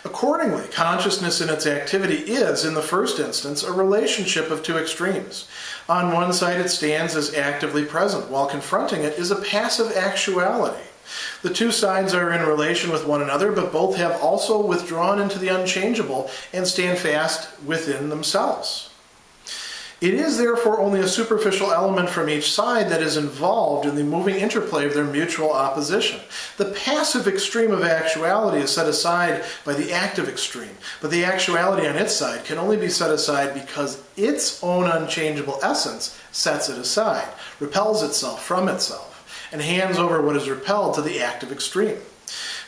Accordingly, consciousness in its activity is, in the first instance, a relationship of two extremes. On one side, it stands as actively present, while confronting it is a passive actuality. The two sides are in relation with one another, but both have also withdrawn into the unchangeable and stand fast within themselves. It is therefore only a superficial element from each side that is involved in the moving interplay of their mutual opposition. The passive extreme of actuality is set aside by the active extreme, but the actuality on its side can only be set aside because its own unchangeable essence sets it aside, repels itself from itself, and hands over what is repelled to the active extreme.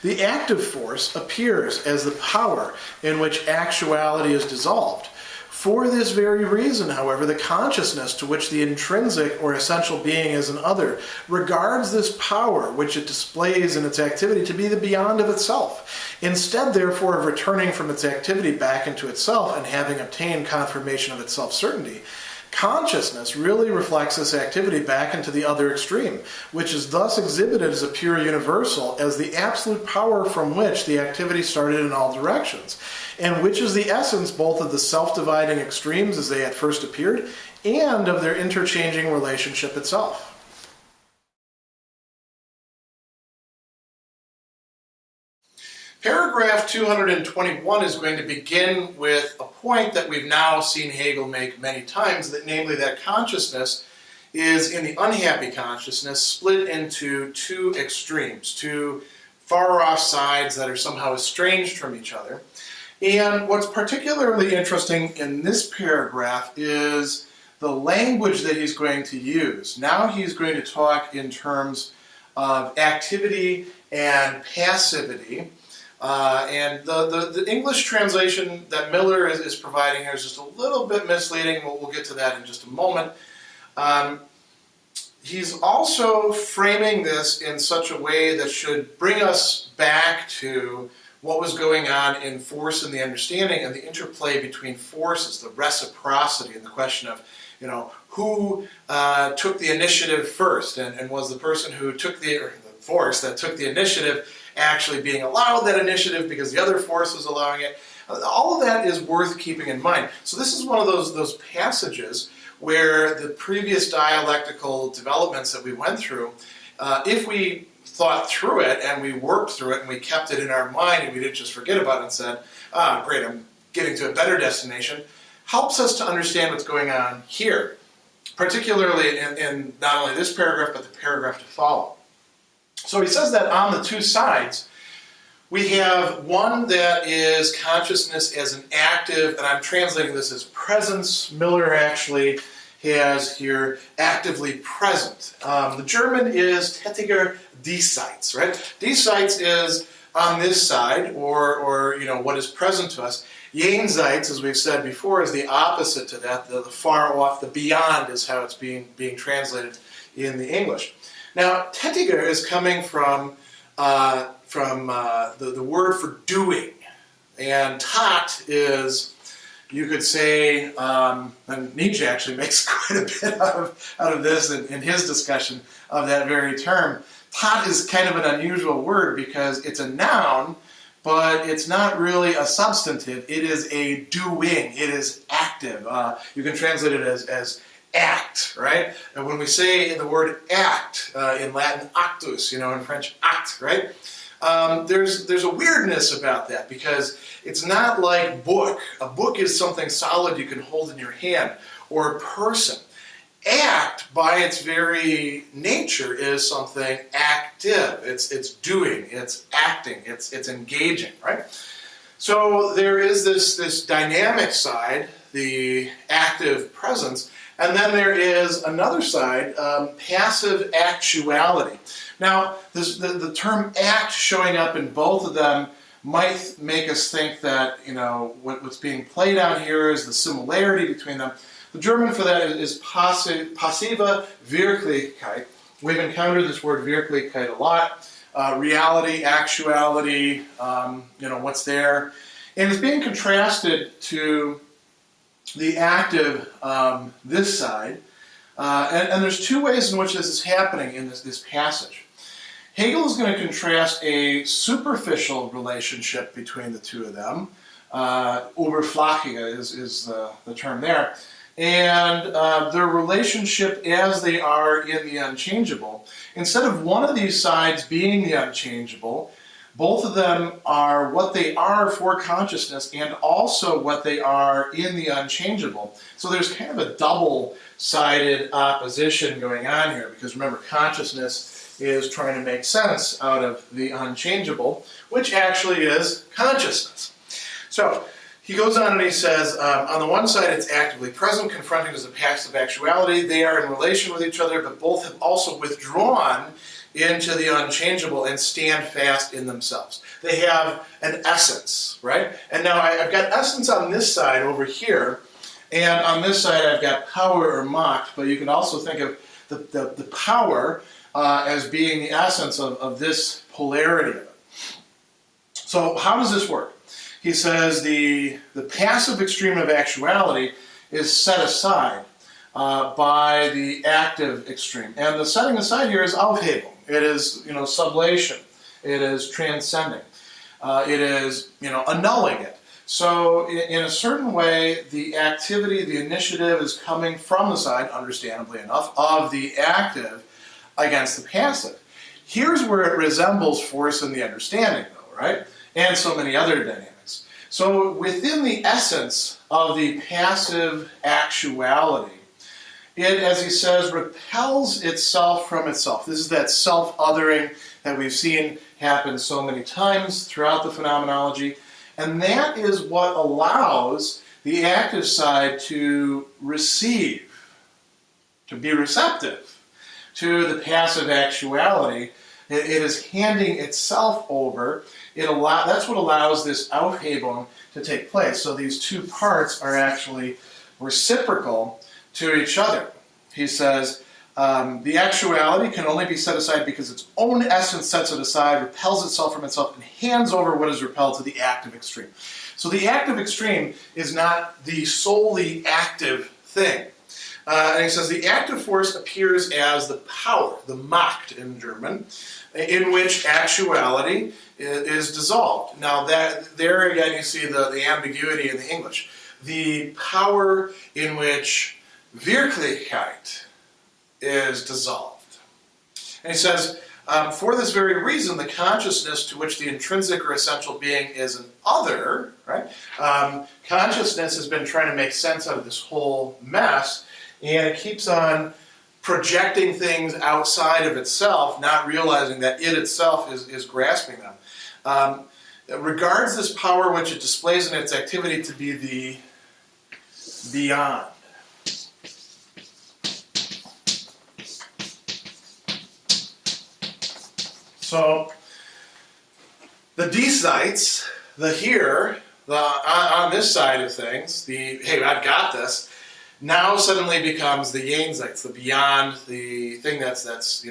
The active force appears as the power in which actuality is dissolved. For this very reason, however, the consciousness to which the intrinsic or essential being is an other regards this power which it displays in its activity to be the beyond of itself. Instead, therefore, of returning from its activity back into itself and having obtained confirmation of its self-certainty, consciousness really reflects this activity back into the other extreme, which is thus exhibited as a pure universal, as the absolute power from which the activity started in all directions, and which is the essence both of the self-dividing extremes as they at first appeared, and of their interchanging relationship itself. Paragraph 221 is going to begin with a point that we've now seen Hegel make many times, that namely that consciousness is, in the unhappy consciousness, split into two extremes, two far-off sides that are somehow estranged from each other. And what's particularly interesting in this paragraph is the language that he's going to use. Now he's going to talk in terms of activity and passivity. And the English translation that Miller is providing here is just a little bit misleading. We'll get to that in just a moment. He's also framing this in such a way that should bring us back to what was going on in Force and the Understanding and the interplay between forces, the reciprocity, and the question of, who took the initiative first, and was the person who took the force that took the initiative actually being allowed that initiative because the other force was allowing it. All of that is worth keeping in mind. So this is one of those passages where the previous dialectical developments that we went through, if we thought through it and we worked through it and we kept it in our mind and we didn't just forget about it and said, great, I'm getting to a better destination, helps us to understand what's going on here, particularly in not only this paragraph but the paragraph to follow. So he says that on the two sides, we have one that is consciousness as an active, and I'm translating this as presence. Miller actually has here actively present. The German is tätiger Diesseits, right? Diesseits is on this side, or what is present to us. Jenseits, as we've said before, is the opposite to that. The far off, the beyond is how it's being translated in the English. Now, tätiger is coming from the word for doing, and tat is, you could say, and Nietzsche actually makes quite a bit out of this in his discussion of that very term. Tat is kind of an unusual word because it's a noun, but it's not really a substantive. It is a doing. It is active. You can translate it as act, right? And when we say the word act, in Latin actus, in French act, right? There's a weirdness about that because it's not like book. A book is something solid you can hold in your hand, or a person. Act, by its very nature, is something active. It's doing, it's acting, it's engaging, right? So there is this dynamic side, the active presence, and then there is another side, passive actuality. Now, the term act showing up in both of them might make us think that, what's being played out here is the similarity between them. The German for that is passive Wirklichkeit. We've encountered this word Wirklichkeit a lot. Reality, actuality, what's there. And it's being contrasted to the active, this side. And there's two ways in which this is happening in this passage. Hegel is going to contrast a superficial relationship between the two of them. Oberflächige is the term there. And their relationship as they are in the unchangeable. Instead of one of these sides being the unchangeable, both of them are what they are for consciousness and also what they are in the unchangeable. So there's kind of a double-sided opposition going on here, because remember, consciousness is trying to make sense out of the unchangeable, which actually is consciousness. So he goes on and he says, on the one side it's actively present, confronting as a passive actuality. They are in relation with each other, but both have also withdrawn into the unchangeable and stand fast in themselves. They have an essence, right? And now I've got essence on this side over here, and on this side I've got power or Macht, but you can also think of the power as being the essence of this polarity of it. So how does this work? He says the passive extreme of actuality is set aside by the active extreme. And the setting aside here is Aufhebung. It is, sublation. It is transcending. It is, annulling it. So in a certain way, the activity, the initiative is coming from the side, understandably enough, of the active against the passive. Here's where it resembles force in the understanding, though, right? And so many other dynamics. So within the essence of the passive actuality, it, as he says, repels itself from itself. This is that self-othering that we've seen happen so many times throughout the phenomenology. And that is what allows the active side to receive, to be receptive to the passive actuality. It is handing itself over. That's what allows this Aufhebung to take place. So these two parts are actually reciprocal to each other. He says, the actuality can only be set aside because its own essence sets it aside, repels itself from itself, and hands over what is repelled to the active extreme. So the active extreme is not the solely active thing. And he says the active force appears as the power, the Macht in German, in which actuality is dissolved. Now there again you see the ambiguity in the English. The power in which Wirklichkeit is dissolved. And he says, for this very reason, the consciousness to which the intrinsic or essential being is an other, right? Consciousness has been trying to make sense out of this whole mess, and it keeps on projecting things outside of itself, not realizing that it itself is grasping them. It regards this power which it displays in its activity to be the beyond. So the Diesseits, the here, on this side of things, the hey, I've got this, now suddenly becomes the Jenseits, the beyond, the thing that's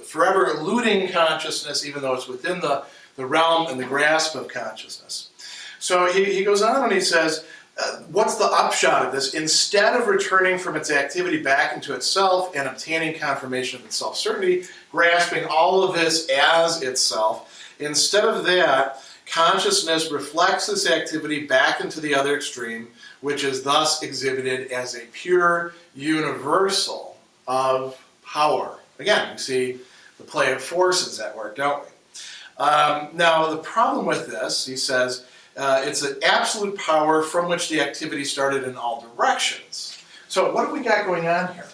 forever eluding consciousness, even though it's within the realm and the grasp of consciousness. So he goes on and he says, what's the upshot of this? Instead of returning from its activity back into itself and obtaining confirmation of its self-certainty, grasping all of this as itself, instead of that, consciousness reflects this activity back into the other extreme, which is thus exhibited as a pure universal of power. Again, we see the play of forces at work, don't we? Now, the problem with this, he says, it's an absolute power from which the activity started in all directions. So what do we got going on here?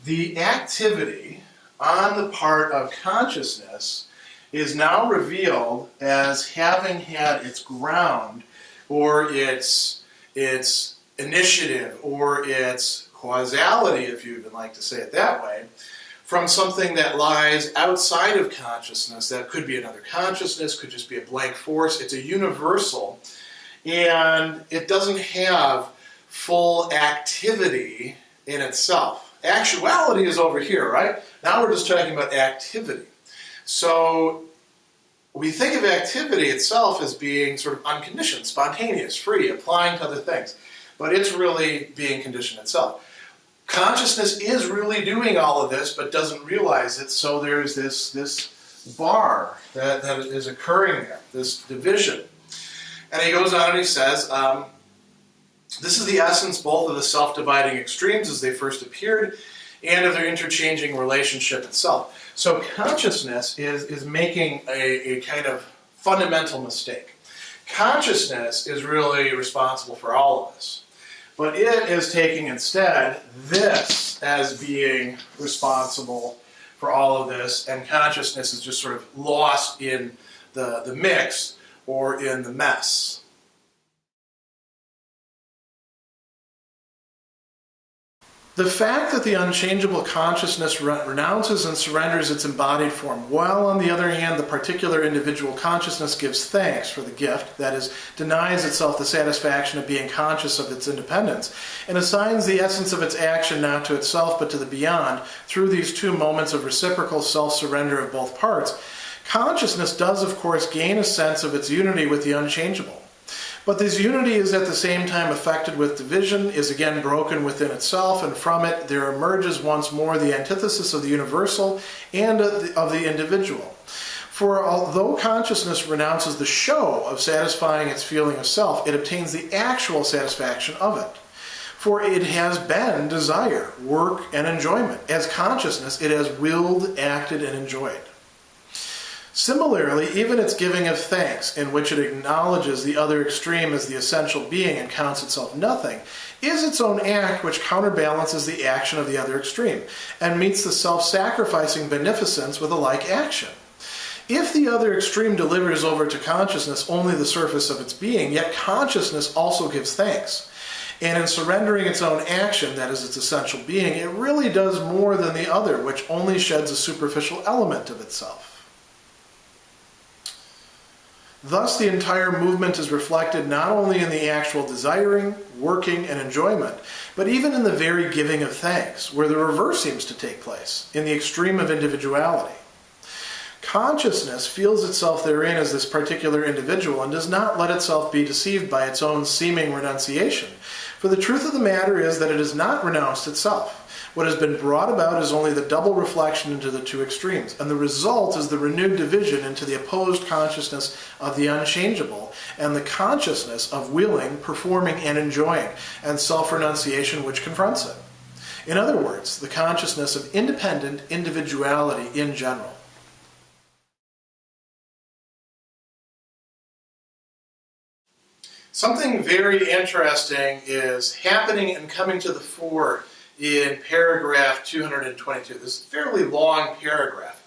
The activity on the part of consciousness is now revealed as having had its ground or its initiative or its causality, if you even like to say it that way, from something that lies outside of consciousness. That could be another consciousness, could just be a blank force. It's a universal, and it doesn't have full activity in itself. Actuality is over here, right? Now we're just talking about activity. So we think of activity itself as being sort of unconditioned, spontaneous, free, applying to other things. But it's really being conditioned itself. Consciousness is really doing all of this, but doesn't realize it, so there's this bar that is occurring there, this division. And he goes on and he says, this is the essence both of the self-dividing extremes as they first appeared and of their interchanging relationship itself. So consciousness is making a kind of fundamental mistake. Consciousness is really responsible for all of this. But it is taking instead this as being responsible for all of this, and consciousness is just sort of lost in the mix or in the mess. The fact that the unchangeable consciousness renounces and surrenders its embodied form, while on the other hand the particular individual consciousness gives thanks for the gift, that is, denies itself the satisfaction of being conscious of its independence, and assigns the essence of its action not to itself but to the beyond, through these two moments of reciprocal self-surrender of both parts, consciousness does of course gain a sense of its unity with the unchangeable. But this unity is at the same time affected with division, is again broken within itself, and from it there emerges once more the antithesis of the universal and of the individual. For although consciousness renounces the show of satisfying its feeling of self, it obtains the actual satisfaction of it. For it has been desire, work, and enjoyment. As consciousness, it has willed, acted, and enjoyed. Similarly, even its giving of thanks, in which it acknowledges the other extreme as the essential being and counts itself nothing, is its own act which counterbalances the action of the other extreme, and meets the self-sacrificing beneficence with a like action. If the other extreme delivers over to consciousness only the surface of its being, yet consciousness also gives thanks. And in surrendering its own action, that is its essential being, it really does more than the other, which only sheds a superficial element of itself. Thus, the entire movement is reflected not only in the actual desiring, working, and enjoyment, but even in the very giving of thanks, where the reverse seems to take place, in the extreme of individuality. Consciousness feels itself therein as this particular individual and does not let itself be deceived by its own seeming renunciation. For the truth of the matter is that it has not renounced itself. What has been brought about is only the double reflection into the two extremes, and the result is the renewed division into the opposed consciousness of the unchangeable and the consciousness of willing, performing, and enjoying, and self-renunciation which confronts it. In other words, the consciousness of independent individuality in general. Something very interesting is happening and coming to the fore in paragraph 222. This is a fairly long paragraph.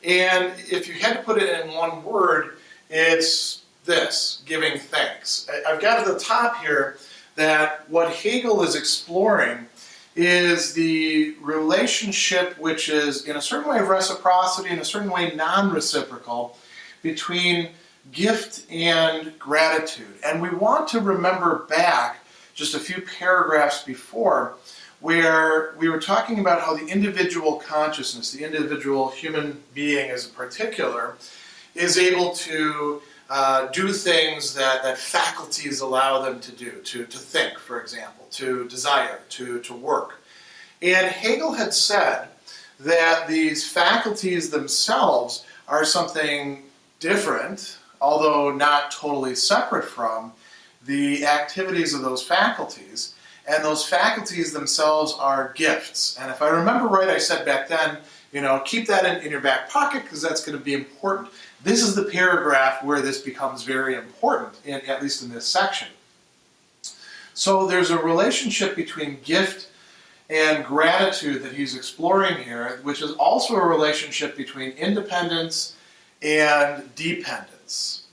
And if you had to put it in one word, it's this, giving thanks. I've got at the top here that what Hegel is exploring is the relationship which is in a certain way of reciprocity, in a certain way non-reciprocal, between gift and gratitude. And we want to remember back just a few paragraphs before where we were talking about how the individual consciousness, the individual human being as a particular, is able to do things that faculties allow them to do, to think, for example, to desire, to work. And Hegel had said that these faculties themselves are something different, although not totally separate from, the activities of those faculties. And those faculties themselves are gifts. And if I remember right, I said back then, keep that in your back pocket because that's going to be important. This is the paragraph where this becomes very important, at least in this section. So there's a relationship between gift and gratitude that he's exploring here, which is also a relationship between independence and dependence.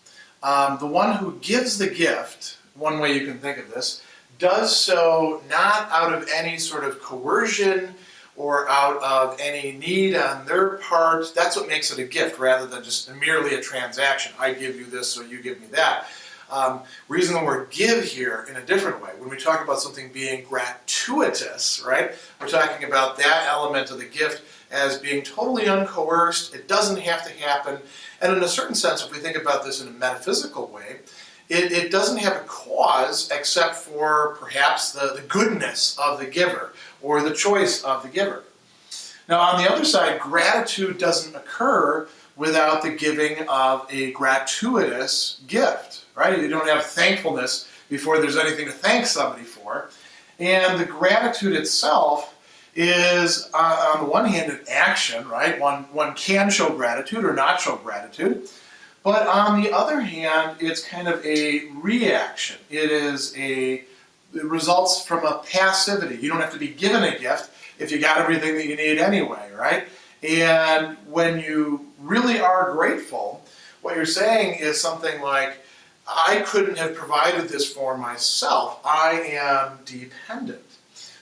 The one who gives the gift, one way you can think of this, does so not out of any sort of coercion or out of any need on their part. That's what makes it a gift rather than just merely a transaction. I give you this, so you give me that. We're using the word give here in a different way. When we talk about something being gratuitous, right, we're talking about that element of the gift as being totally uncoerced. It doesn't have to happen. And in a certain sense, if we think about this in a metaphysical way, it doesn't have a cause except for perhaps the goodness of the giver or the choice of the giver. Now, on the other side, gratitude doesn't occur without the giving of a gratuitous gift, right? You don't have thankfulness before there's anything to thank somebody for. And the gratitude itself is, on the one hand, an action, right? One can show gratitude or not show gratitude. But on the other hand, it's kind of a reaction. It results from a passivity. You don't have to be given a gift if you got everything that you need anyway, right? And when you really are grateful, what you're saying is something like, I couldn't have provided this for myself. I am dependent.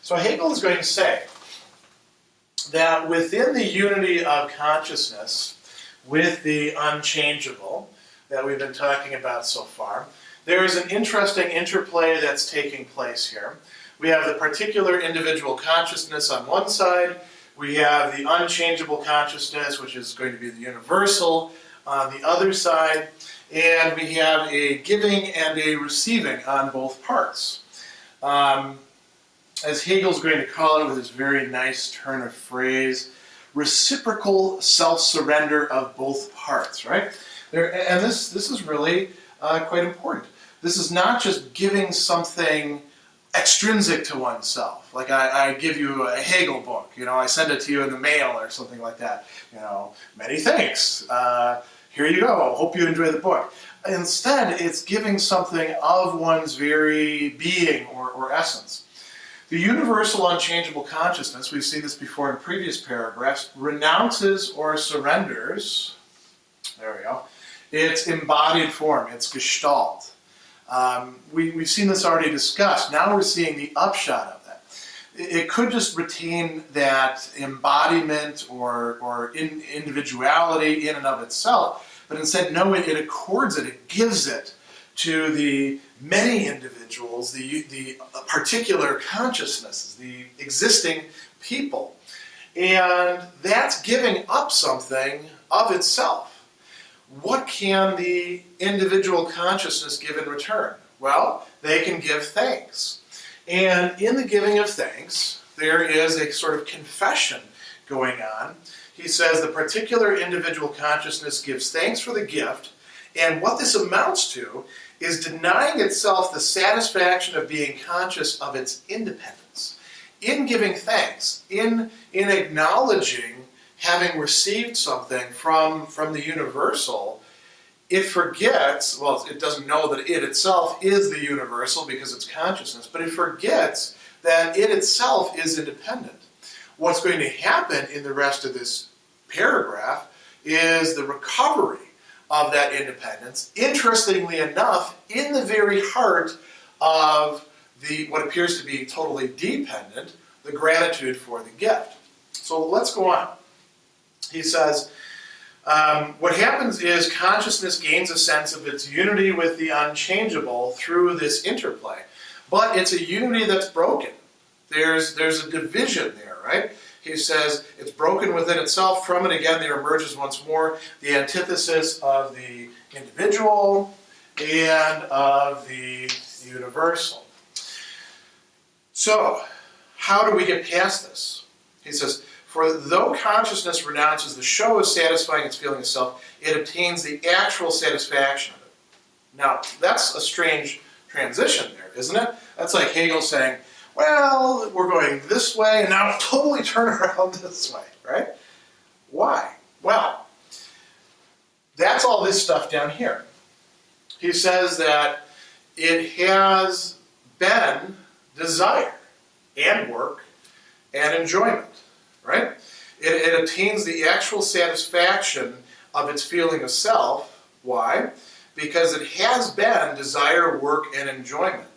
So Hegel is going to say that within the unity of consciousness, with the unchangeable that we've been talking about so far, there is an interesting interplay that's taking place here. We have the particular individual consciousness on one side. We have the unchangeable consciousness, which is going to be the universal, on the other side. And we have a giving and a receiving on both parts. As Hegel's going to call it with his very nice turn of phrase, reciprocal self-surrender of both parts, right? And this is really quite important. This is not just giving something extrinsic to oneself. Like I give you a Hegel book, I send it to you in the mail or something like that. Many thanks. Here you go. Hope you enjoy the book. Instead, it's giving something of one's very being or essence. The universal unchangeable consciousness, we've seen this before in previous paragraphs, renounces or surrenders, there we go, its embodied form, its gestalt. We've seen this already discussed. Now we're seeing the upshot of that. It could just retain that embodiment or individuality in and of itself, but instead, no, it accords it, it gives it to the many individuals, the particular consciousnesses, the existing people. And that's giving up something of itself. What can the individual consciousness give in return? Well, they can give thanks. And in the giving of thanks, there is a sort of confession going on. He says the particular individual consciousness gives thanks for the gift, and what this amounts to is denying itself the satisfaction of being conscious of its independence. In giving thanks, in acknowledging having received something from the universal, it forgets, well, it doesn't know that it itself is the universal because it's consciousness, but it forgets that it itself is independent. What's going to happen in the rest of this paragraph is the recovery of that independence, interestingly enough, in the very heart of what appears to be totally dependent, the gratitude for the gift. So let's go on. He says, what happens is consciousness gains a sense of its unity with the unchangeable through this interplay. But it's a unity that's broken. There's a division there, right? He says it's broken within itself. From it, again, there emerges once more the antithesis of the individual and of the universal. So, how do we get past this? He says, for though consciousness renounces the show of satisfying its feeling of self, it obtains the actual satisfaction of it. Now, that's a strange transition there, isn't it? That's like Hegel saying, well, we're going this way, and now totally turn around this way, right? Why? Well, that's all this stuff down here. He says that it has been desire and work and enjoyment, right? It attains the actual satisfaction of its feeling of self. Why? Because it has been desire, work, and enjoyment.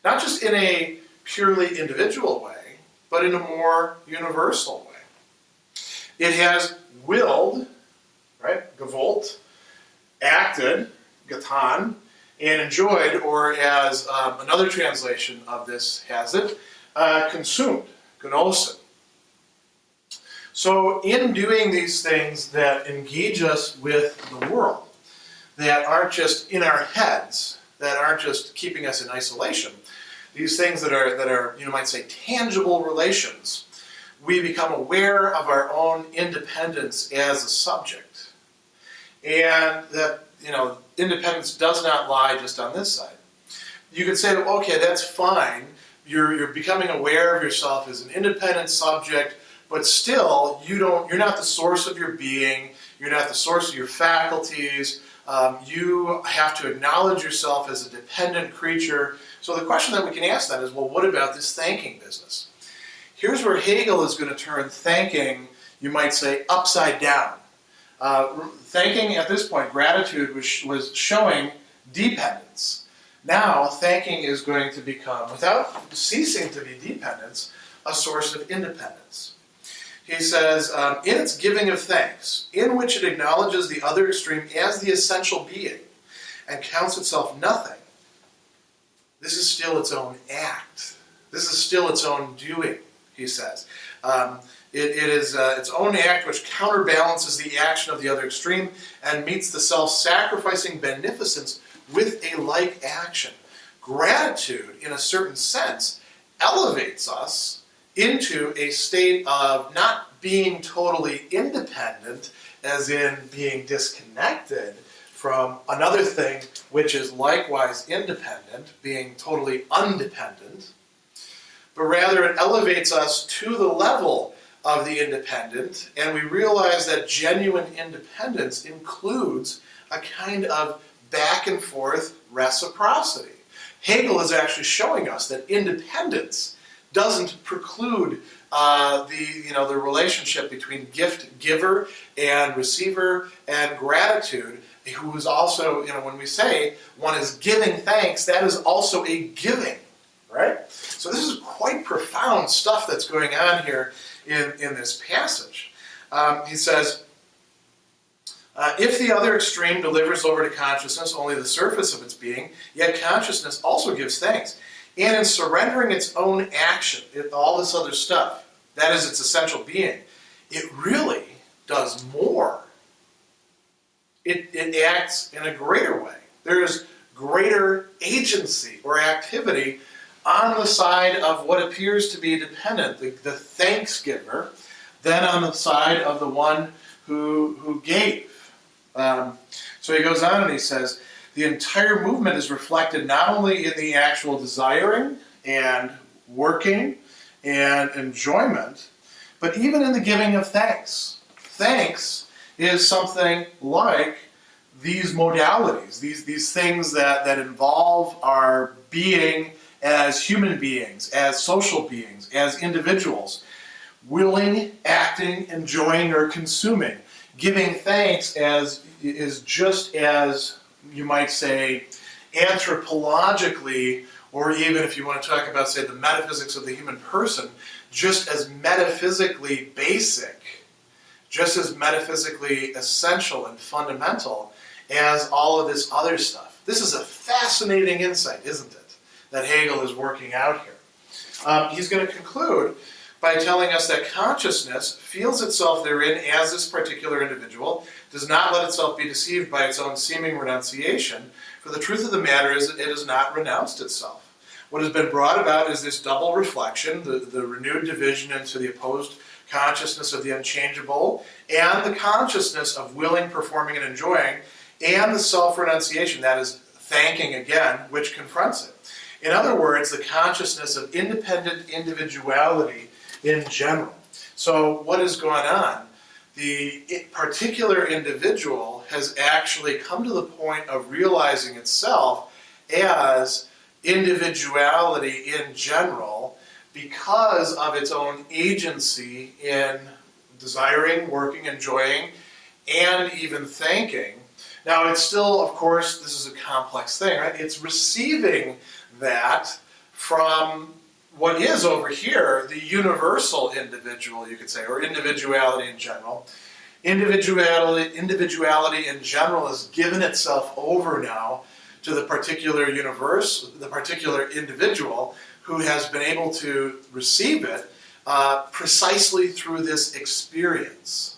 Not just in a purely individual way, but in a more universal way. It has willed, right, gewollt, acted, getan, and enjoyed, or as another translation of this has it, consumed, genossen. So in doing these things that engage us with the world, that aren't just in our heads, that aren't just keeping us in isolation. These things that are, you might say, tangible relations. We become aware of our own independence as a subject. And that, independence does not lie just on this side. You could say, okay, that's fine. You're becoming aware of yourself as an independent subject, but still, you're not the source of your being. You're not the source of your faculties. You have to acknowledge yourself as a dependent creature. So the question that we can ask then is, well, what about this thanking business? Here's where Hegel is going to turn thanking, you might say, upside down. Thanking at this point, gratitude, was showing dependence. Now, thanking is going to become, without ceasing to be dependence, a source of independence. He says, in its giving of thanks, in which it acknowledges the other extreme as the essential being and counts itself nothing, this is still its own act. This is still its own doing, he says. It is its own act which counterbalances the action of the other extreme and meets the self-sacrificing beneficence with a like action. Gratitude, in a certain sense, elevates us into a state of not being totally independent, as in being disconnected from another thing which is likewise independent, being totally undependent, but rather it elevates us to the level of the independent, and we realize that genuine independence includes a kind of back and forth reciprocity. Hegel is actually showing us that independence doesn't preclude the relationship between giver and receiver, and gratitude, who is also, when we say one is giving thanks, that is also a giving, right? So this is quite profound stuff that's going on here in this passage. He says, if the other extreme delivers over to consciousness only the surface of its being, yet consciousness also gives thanks. And in surrendering its own action, all this other stuff, that is its essential being, it really does more. It acts in a greater way. There is greater agency or activity on the side of what appears to be dependent, the thanksgiver, than on the side of the one who gave. So he goes on and he says, the entire movement is reflected not only in the actual desiring and working and enjoyment, but even in the giving of thanks. Thanks is something like these modalities, these things that involve our being as human beings, as social beings, as individuals, willing, acting, enjoying, or consuming. Giving thanks is just as, you might say, anthropologically, or even if you want to talk about, say, the metaphysics of the human person, just as metaphysically basic, just as metaphysically essential and fundamental as all of this other stuff. This is a fascinating insight, isn't it, that Hegel is working out here. He's going to conclude by telling us that consciousness feels itself therein as this particular individual, does not let itself be deceived by its own seeming renunciation, for the truth of the matter is that it has not renounced itself. What has been brought about is this double reflection, the renewed division into the opposed consciousness of the unchangeable, and the consciousness of willing, performing, and enjoying, and the self-renunciation, that is, thanking again, which confronts it. In other words, the consciousness of independent individuality in general. So what is going on? The particular individual has actually come to the point of realizing itself as individuality in general because of its own agency in desiring, working, enjoying, and even thanking. Now, it's still, of course, this is a complex thing, right? It's receiving that from what is over here the universal individual, you could say, or individuality in general. Individuality in general has given itself over now to the particular universe, the particular individual who has been able to receive it precisely through this experience.